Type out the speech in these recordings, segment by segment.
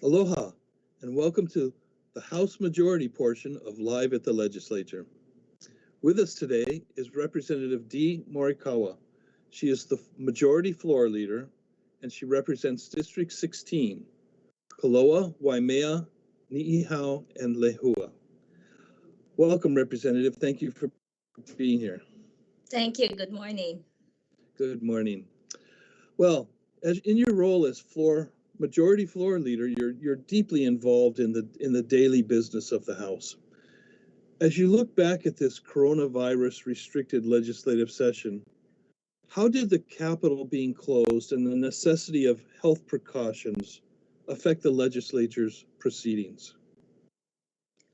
Aloha, and welcome to the House Majority portion of Live at the Legislature. With us today is Representative Dee Morikawa. She is the Majority Floor Leader, and she represents District 16, Koloa, Waimea, Ni'ihau, and Lehua. Welcome, Representative. Thank you for being here. Thank you. Good morning. Good morning. Well, as in your role as Majority Floor Leader, you're deeply involved in the daily business of the House. As you look back at this coronavirus restricted legislative session, how did the Capitol being closed and the necessity of health precautions affect the legislature's proceedings?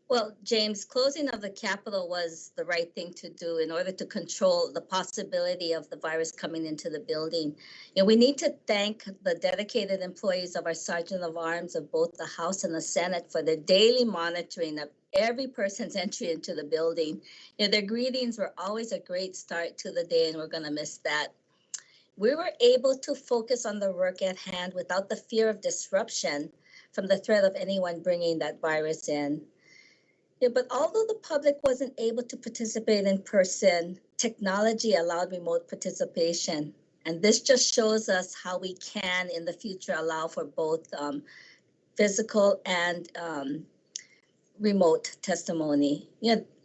Well, James, closing of the Capitol was the right thing to do in order to control the possibility of the virus coming into the building. And we need to thank the dedicated employees of our Sergeant of Arms of both the House and the Senate for their daily monitoring of every person's entry into the building. Their greetings were always a great start to the day, and we're going to miss that. We were able to focus on the work at hand without the fear of disruption from the threat of anyone bringing that virus in. Yeah, but although the public wasn't able to participate in person, technology allowed remote participation. And this just shows us how we can in the future allow for both physical and remote testimony.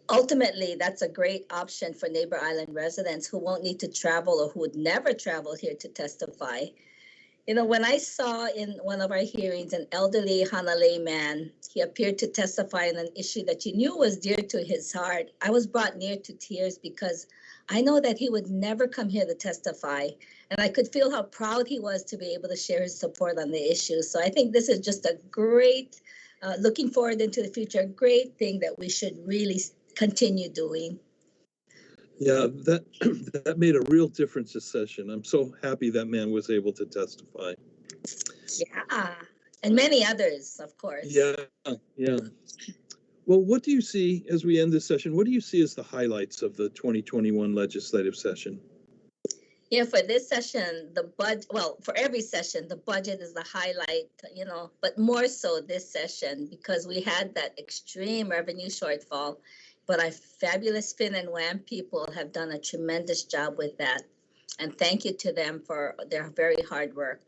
Ultimately, that's a great option for Neighbor Island residents who won't need to travel or who would never travel here to testify. When I saw in one of our hearings an elderly Hanalei man, he appeared to testify on an issue that you knew was dear to his heart. I was brought near to tears because I know that he would never come here to testify. And I could feel how proud he was to be able to share his support on the issue. So I think this is just a great, looking forward into the future, a great thing that we should really continue doing. Yeah, that made a real difference this session. I'm so happy that man was able to testify. Yeah, and many others, of course. Yeah. Well, what do you see as we end this session? What do you see as the highlights of the 2021 legislative session? Yeah, for this session, for every session, the budget is the highlight, but more so this session because we had that extreme revenue shortfall. But our fabulous Fin and WAM people have done a tremendous job with that. And thank you to them for their very hard work.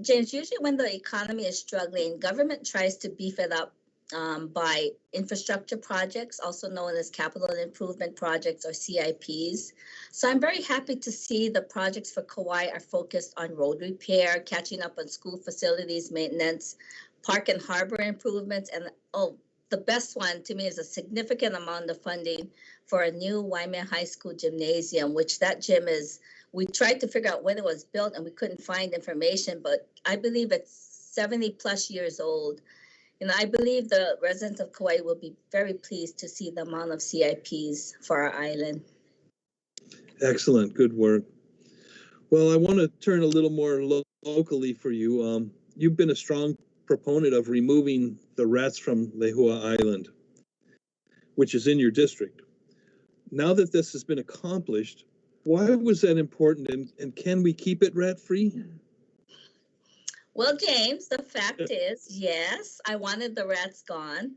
James, usually when the economy is struggling, government tries to beef it up by infrastructure projects, also known as capital improvement projects or CIPs. So I'm very happy to see the projects for Kauai are focused on road repair, catching up on school facilities maintenance, park and harbor improvements, and the best one to me is a significant amount of funding for a new Waimea High School gymnasium, which that gym is, we tried to figure out when it was built and we couldn't find information, but I believe it's 70 plus years old. I believe the residents of Kauai will be very pleased to see the amount of CIPs for our island. Excellent, good work. Well, I want to turn a little more locally for you. You've been a strong proponent of removing the rats from Lehua Island, which is in your district. Now that this has been accomplished, why was that important, and can we keep it rat-free? Well, James, the fact is, yes, I wanted the rats gone,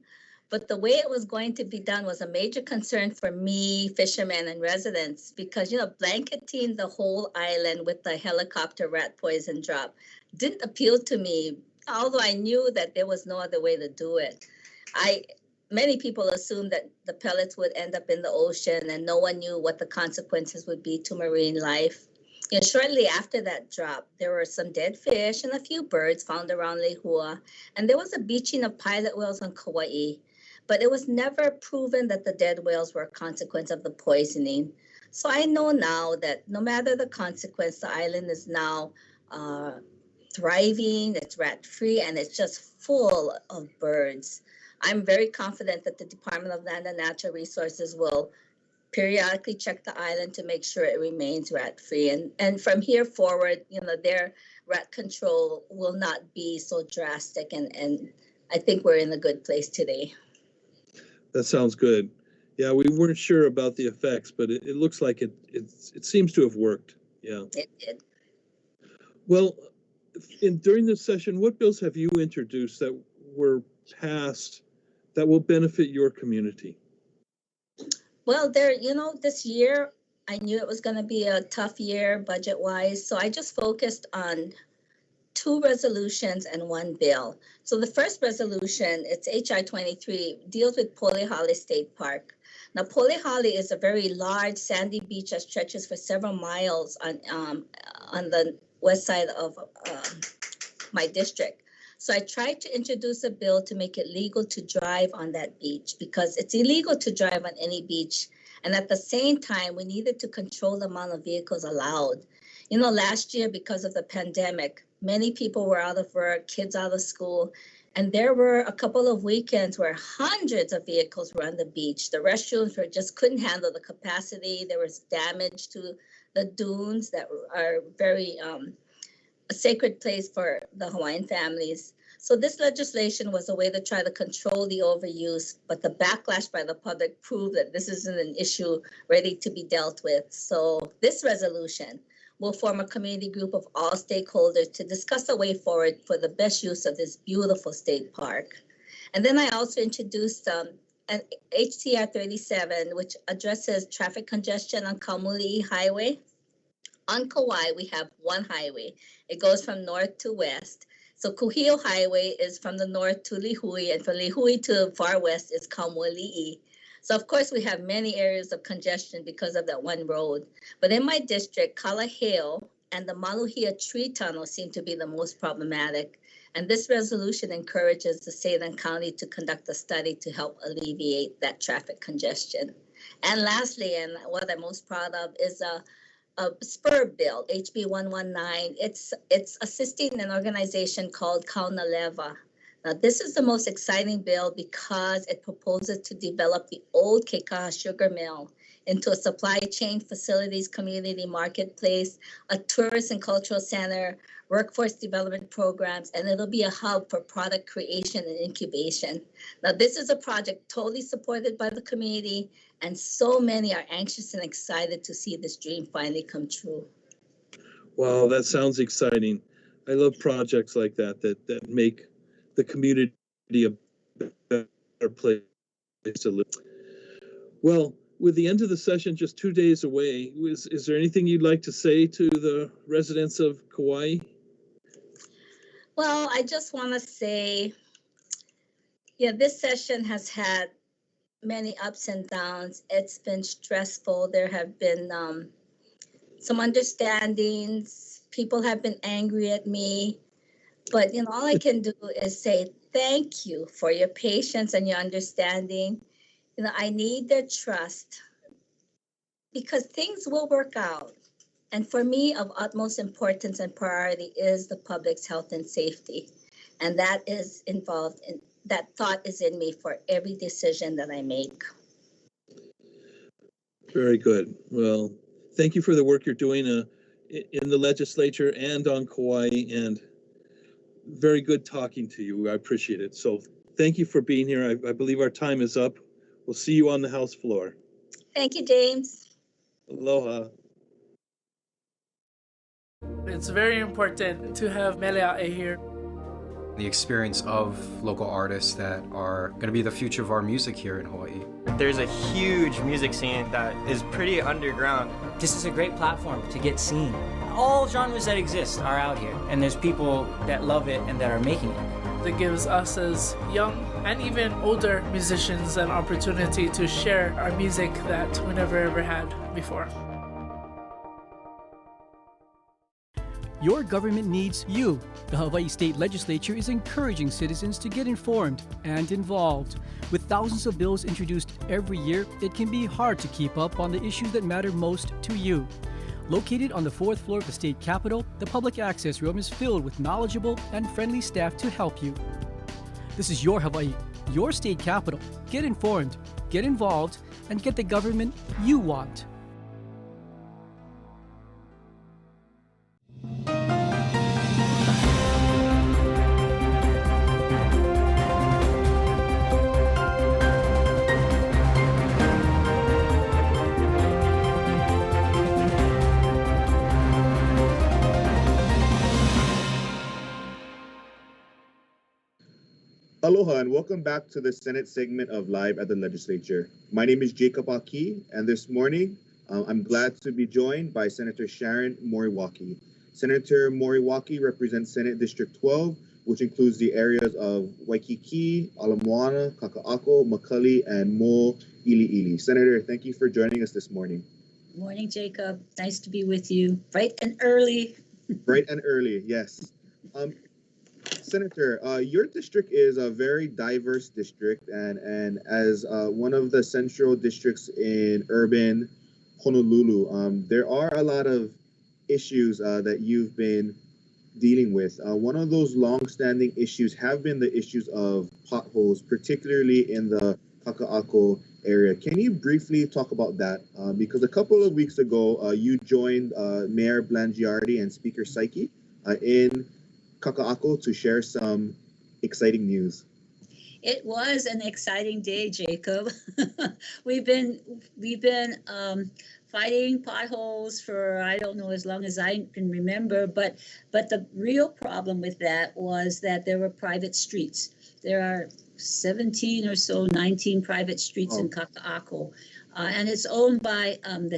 but the way it was going to be done was a major concern for me, fishermen, and residents because, blanketing the whole island with the helicopter rat poison drop didn't appeal to me, although I knew that there was no other way to do it. Many people assumed that the pellets would end up in the ocean and no one knew what the consequences would be to marine life. Shortly after that drop, there were some dead fish and a few birds found around Lehua, and there was a beaching of pilot whales on Kauai, but it was never proven that the dead whales were a consequence of the poisoning. So I know now that no matter the consequence, the island is now thriving, it's rat-free, and it's just full of birds. I'm very confident that the Department of Land and Natural Resources will periodically check the island to make sure it remains rat-free. And from here forward, their rat control will not be so drastic. And I think we're in a good place today. That sounds good. Yeah, we weren't sure about the effects, but it looks like it seems to have worked. Yeah. It did. Well, during this session, what bills have you introduced that were passed that will benefit your community? Well, this year I knew it was going to be a tough year budget-wise, so I just focused on 2 resolutions and 1 bill. So the first resolution, it's HI 23, deals with Pole Holly State Park. Now, Pole Holly is a very large sandy beach that stretches for several miles on the west side of my district. So I tried to introduce a bill to make it legal to drive on that beach, because it's illegal to drive on any beach. And at the same time, we needed to control the amount of vehicles allowed. Last year, because of the pandemic, many people were out of work, kids out of school, and there were a couple of weekends where hundreds of vehicles were on the beach. The restrooms just couldn't handle the capacity. There was damage to the dunes that are very a sacred place for the Hawaiian families. So this legislation was a way to try to control the overuse, but the backlash by the public proved that this isn't an issue ready to be dealt with. So this resolution will form a community group of all stakeholders to discuss a way forward for the best use of this beautiful state park. And then I also introduced an HCR 37, which addresses traffic congestion on Kamuli Highway. On Kauai, we have 1 highway. It goes from north to west. So Kuhio Highway is from the north to Lihui, and from Lihui to far west is Kaumuali'i. So of course we have many areas of congestion because of that 1 road. But in my district, Kalaheo and the Maluhia Tree Tunnel seem to be the most problematic. And this resolution encourages the state and county to conduct a study to help alleviate that traffic congestion. And lastly, and what I'm most proud of, is a spur bill, HB 119. It's assisting an organization called Kaunaleva. Now, this is the most exciting bill because it proposes to develop the old Kekaha sugar mill into a supply chain facilities, community marketplace, a tourist and cultural center, workforce development programs, and it'll be a hub for product creation and incubation. Now, this is a project totally supported by the community, and so many are anxious and excited to see this dream finally come true. Wow, that sounds exciting. I love projects like that make the community a better place to live. Well, with the end of the session just 2 days away, is there anything you'd like to say to the residents of Kauai? Well, I just want to say, this session has had many ups and downs. It's been stressful. There have been some understandings. People have been angry at me. But, all I can do is say thank you for your patience and your understanding. I need their trust because things will work out. And for me, of utmost importance and priority is the public's health and safety. And that is involved in, that thought is in me for every decision that I make. Very good. Well, thank you for the work you're doing in the legislature and on Kauai, and very good talking to you. I appreciate it. So thank you for being here. I believe our time is up. We'll see you on the House floor. Thank you, James. Aloha. It's very important to have Melea'e here. The experience of local artists that are going to be the future of our music here in Hawaii. There's a huge music scene that is pretty underground. This is a great platform to get seen. All genres that exist are out here, and there's people that love it and that are making it. That gives us as young and even older musicians an opportunity to share our music that we never ever had before. Your government needs you. The Hawaii State Legislature is encouraging citizens to get informed and involved. With thousands of bills introduced every year, it can be hard to keep up on the issues that matter most to you. Located on the 4th floor of the state capitol, the public access room is filled with knowledgeable and friendly staff to help you. This is your Hawaii, your state capitol. Get informed, get involved, and get the government you want. Aloha and welcome back to the Senate segment of Live at the Legislature. My name is Jacob Aki, and this morning I'm glad to be joined by Senator Sharon Moriwaki. Senator Moriwaki represents Senate District 12, which includes the areas of Waikiki, Ala Moana, Kaka'ako, Makali, and Mo Ili'ili. Senator, thank you for joining us this morning. Morning, Jacob. Nice to be with you. Bright and early. Bright and early, yes. Senator, your district is a very diverse district, and as one of the central districts in urban Honolulu, there are a lot of issues that you've been dealing with. One of those long-standing issues have been the issues of potholes, particularly in the Kaka'ako area. Can you briefly talk about that? Because a couple of weeks ago, you joined Mayor Blangiardi and Speaker Saiki in Kaka'ako to share some exciting news. It was an exciting day, Jacob. we've been fighting potholes for I don't know as long as I can remember, but the real problem with that was that there were private streets. There are 17 or so, 19 private streets in Kaka'ako. And it's owned by the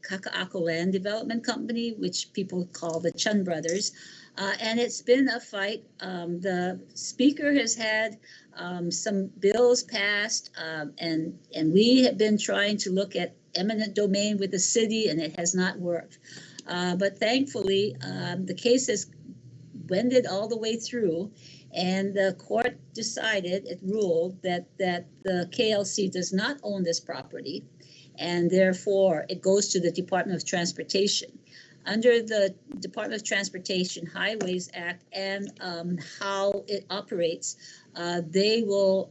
Kaka'ako Land Development Company, which people call the Chun Brothers. And it's been a fight. The speaker has had some bills passed, and we have been trying to look at eminent domain with the city, and it has not worked. But thankfully, the case has wended all the way through, and the court decided, it ruled that the KLC does not own this property, and therefore it goes to the Department of Transportation. Under the Department of Transportation Highways Act and how it operates, they will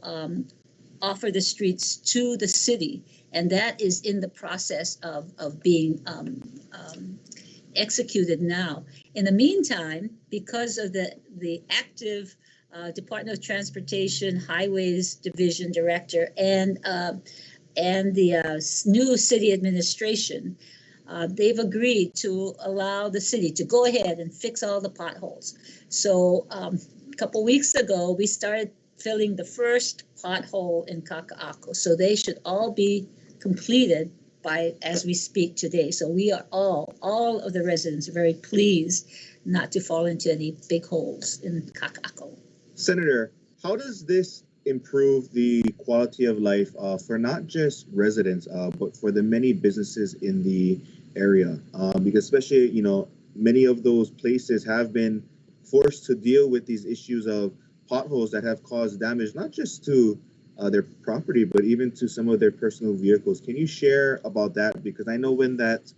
offer the streets to the city, and that is in the process of being executed now. In the meantime, because of the active Department of Transportation Highways Division Director and the new city administration, they've agreed to allow the city to go ahead and fix all the potholes. So a couple weeks ago, we started filling the first pothole in Kaka'ako. So they should all be completed as we speak today. So we are all of the residents are very pleased not to fall into any big holes in Kaka'ako. Senator, how does this improve the quality of life for not just residents, but for the many businesses in the area? Because especially, many of those places have been forced to deal with these issues of potholes that have caused damage, not just to their property, but even to some of their personal vehicles. Can you share about that? Because I know when that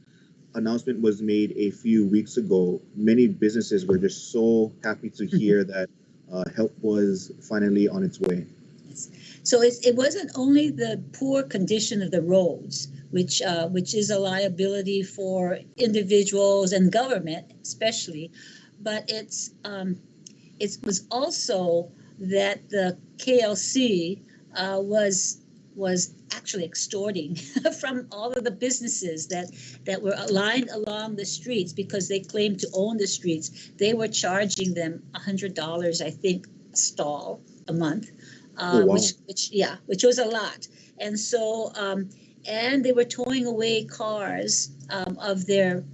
announcement was made a few weeks ago, many businesses were just so happy to hear that help was finally on its way. So it wasn't only the poor condition of the roads, which is a liability for individuals and government especially, but it was also that the KLC was actually extorting from all of the businesses that were aligned along the streets because they claimed to own the streets. They were charging them $100, I think, a stall a month. Wow. which was a lot. And so, and they were towing away cars of their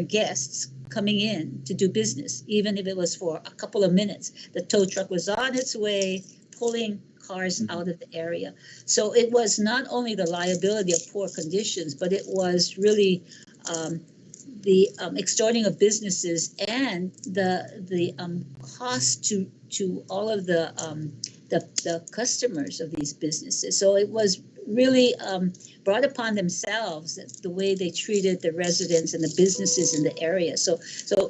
guests coming in to do business, even if it was for a couple of minutes. The tow truck was on its way, pulling cars out of the area. So it was not only the liability of poor conditions, but it was really the extorting of businesses and the cost to all of the customers of these businesses. So it was really brought upon themselves the way they treated the residents and the businesses in the area. So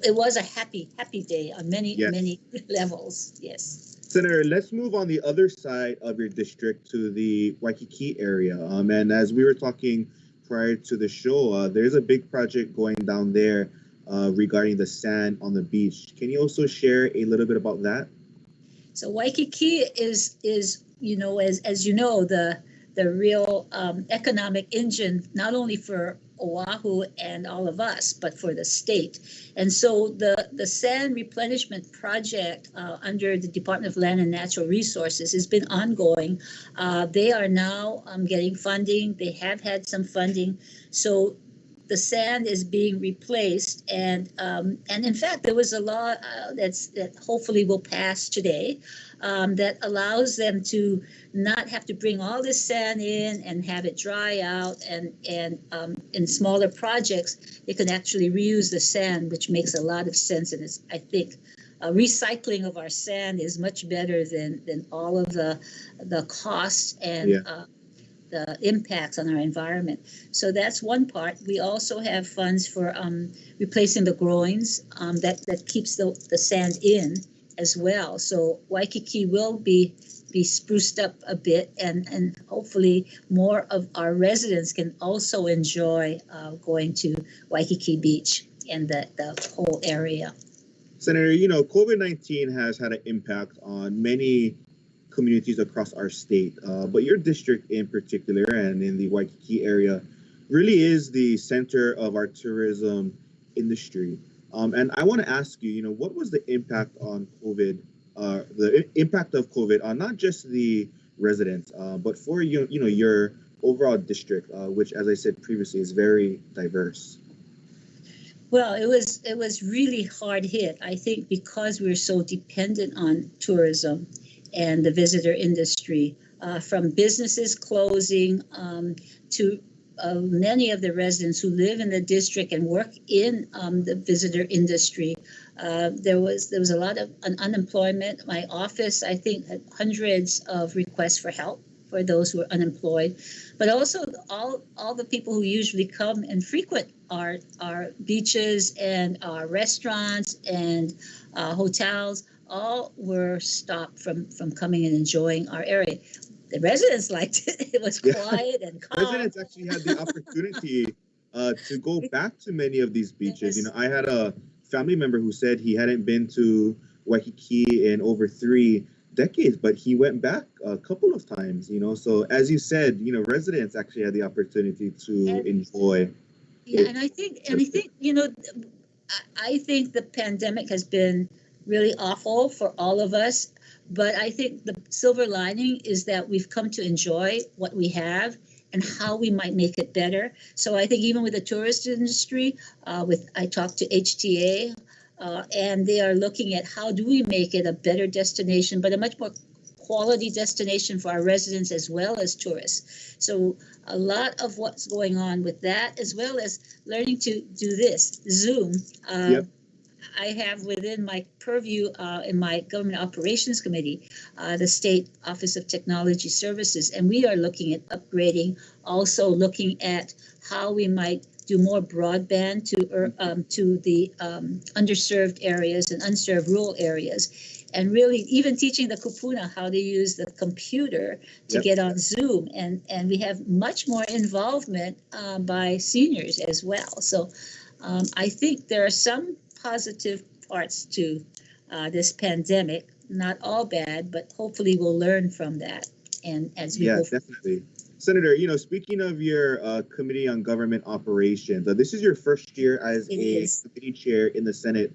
it was a happy day on many levels. Yes. Senator, let's move on the other side of your district to the Waikiki area. And as we were talking prior to the show, there's a big project going down there regarding the sand on the beach. Can you also share a little bit about that? So Waikiki is as you know, the real economic engine, not only for Oahu and all of us, but for the state. And so the sand replenishment project under the Department of Land and Natural Resources has been ongoing. They are now getting funding. They have had some funding. So the sand is being replaced, and in fact, there was a law that hopefully will pass today that allows them to not have to bring all this sand in and have it dry out, and in smaller projects, they can actually reuse the sand, which makes a lot of sense. And it's, I think, recycling of our sand is much better than all of the costs and the impacts on our environment. So that's one part. We also have funds for replacing the groins that keeps the sand in as well. So Waikiki will be spruced up a bit, and hopefully more of our residents can also enjoy going to Waikiki Beach and the whole area. Senator, COVID-19 has had an impact on many communities across our state, but your district in particular, and in the Waikiki area, really is the center of our tourism industry. And I want to ask you, what was the impact on COVID, the impact of COVID on not just the residents, but for your overall district, which, as I said previously, is very diverse? Well, it was really hard hit, I think, because we're so dependent on tourism and the visitor industry, from businesses closing to many of the residents who live in the district and work in the visitor industry. There was a lot of unemployment. My office, I think, had hundreds of requests for help for those who are unemployed, but also all the people who usually come and frequent our beaches and our restaurants and hotels, all were stopped from coming and enjoying our area. The residents liked it. It was quiet and calm. Residents actually had the opportunity to go back to many of these beaches. I had a family member who said he hadn't been to Waikiki in over 3 decades, but he went back a couple of times, So as you said, residents actually had the opportunity to enjoy. Yeah, and I think, I think the pandemic has been really awful for all of us. But I think the silver lining is that we've come to enjoy what we have and how we might make it better. So I think even with the tourist industry, I talked to HTA, and they are looking at how do we make it a better destination, but a much more quality destination for our residents as well as tourists. So a lot of what's going on with that, as well as learning to do this, Zoom. I have within my purview in my Government Operations Committee, the State Office of Technology Services, and we are looking at upgrading, also looking at how we might do more broadband to the underserved areas and unserved rural areas, and really even teaching the kupuna how to use the computer to get on Zoom, and we have much more involvement by seniors as well. So I think there are some positive parts to this pandemic, not all bad, but hopefully we'll learn from that. And as we go definitely. Senator, speaking of your Committee on Government Operations, this is your first year as a committee chair in the Senate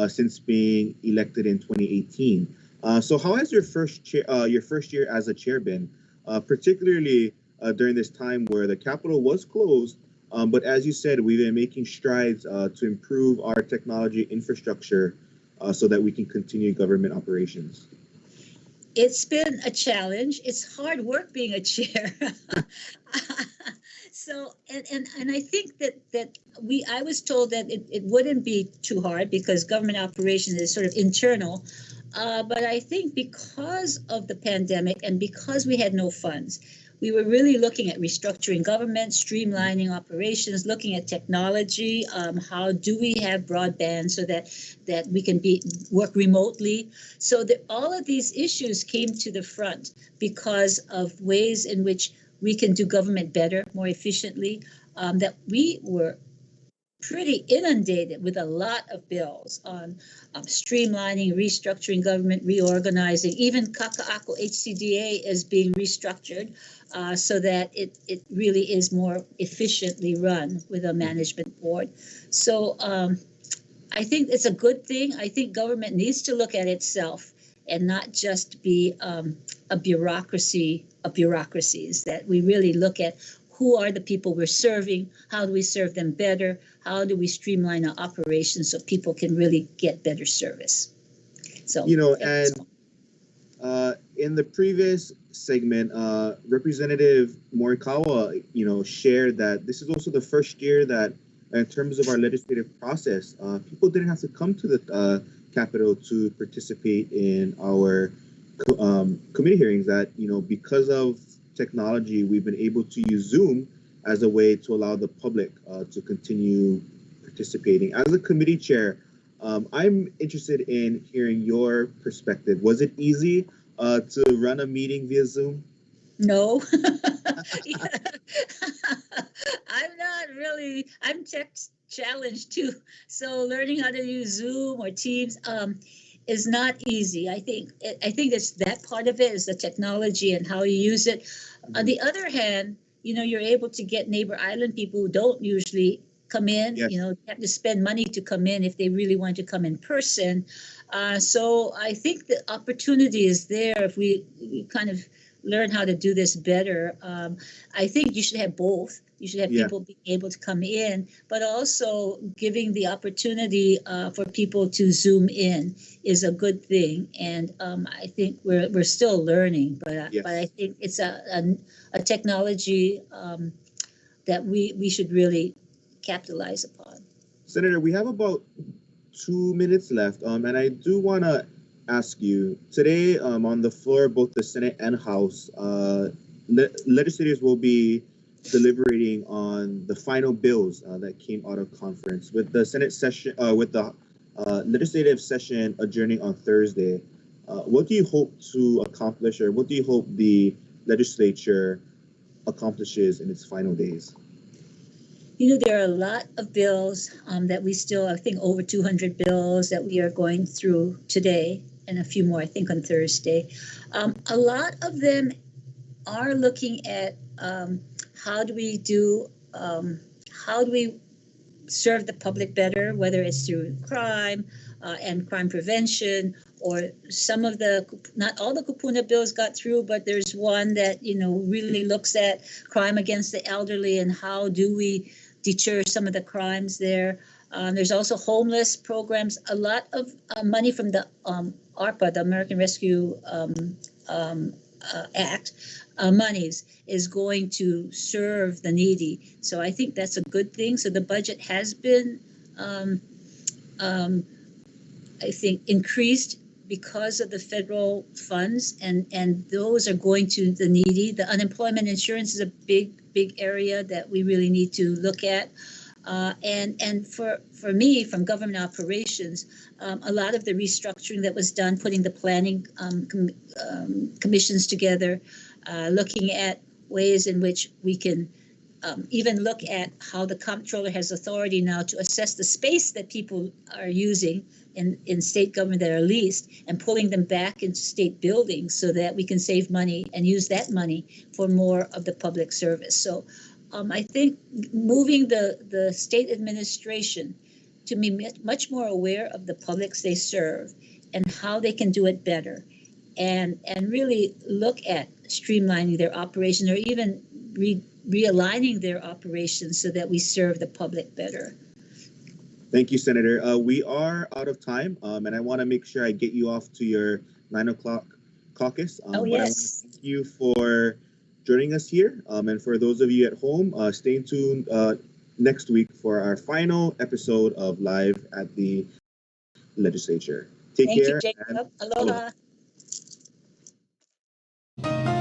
since being elected in 2018. So how has your first year as a chair been, particularly during this time where the Capitol was closed? But as you said, we've been making strides to improve our technology infrastructure so that we can continue government operations. It's been a challenge. It's hard work being a chair. So, and I think that I was told that it wouldn't be too hard because government operations is sort of internal. But I think because of the pandemic and because we had no funds, we were really looking at restructuring government, streamlining operations, looking at technology. How do we have broadband so that we can work remotely? So that all of these issues came to the front because of ways in which we can do government better, more efficiently, that we were pretty inundated with a lot of bills on streamlining, restructuring government, reorganizing. Even Kaka'ako HCDA is being restructured so that it really is more efficiently run with a management board. So I think it's a good thing. I think government needs to look at itself and not just be a bureaucracy of bureaucracies, that we really look at who are the people we're serving, how do we serve them better, how do we streamline our operations so people can really get better service. So, in the previous segment, Representative Morikawa, shared that this is also the first year that, in terms of our legislative process, people didn't have to come to the Capitol to participate in our committee hearings. That because of technology, we've been able to use Zoom as a way to allow the public to continue participating. As a committee chair, I'm interested in hearing your perspective. Was it easy to run a meeting via Zoom? No. I'm tech challenged too. So learning how to use Zoom or Teams is not easy. I think it's that part of it is the technology and how you use it. On the other hand, you're able to get neighbor island people who don't usually come in. Yes. They have to spend money to come in if they really want to come in person. So I think the opportunity is there if we kind of learn how to do this better. I think you should have both. You should have people being able to come in, but also giving the opportunity for people to Zoom in is a good thing. And I think we're still learning, but I think it's a technology that we should really capitalize upon. Senator, we have about 2 minutes left, and I do want to ask you today on the floor, both the Senate and House, legislators will be deliberating on the final bills that came out of conference. With the Senate session, with the legislative session adjourning on Thursday, what do you hope to accomplish, or what do you hope the legislature accomplishes in its final days? There are a lot of bills that we still, I think over 200 bills that we are going through today, and a few more, I think, on Thursday. A lot of them are looking at how do we serve the public better, whether it's through crime and crime prevention, or not all the kupuna bills got through, but there's one that, really looks at crime against the elderly and how do we deter some of the crimes there. There's also homeless programs. A lot of money from the ARPA, the American Rescue Act, monies is going to serve the needy. So I think that's a good thing. So the budget has been, I think, increased because of the federal funds, and those are going to the needy. The unemployment insurance is a big area that we really need to look at. And for me, from government operations, a lot of the restructuring that was done, putting the planning commissions together, looking at ways in which we can even look at how the comptroller has authority now to assess the space that people are using in state government that are leased, and pulling them back into state buildings so that we can save money and use that money for more of the public service. So I think moving the state administration to be much more aware of the publics they serve and how they can do it better, and really look at streamlining their operation, or even realigning their operations so that we serve the public better. Thank you, Senator. We are out of time, and I want to make sure I get you off to your 9 o'clock caucus. Yes. But I want to thank you for joining us here. And for those of you at home, stay tuned next week for our final episode of Live at the Legislature. Take care. Thank you, Jacob. Aloha.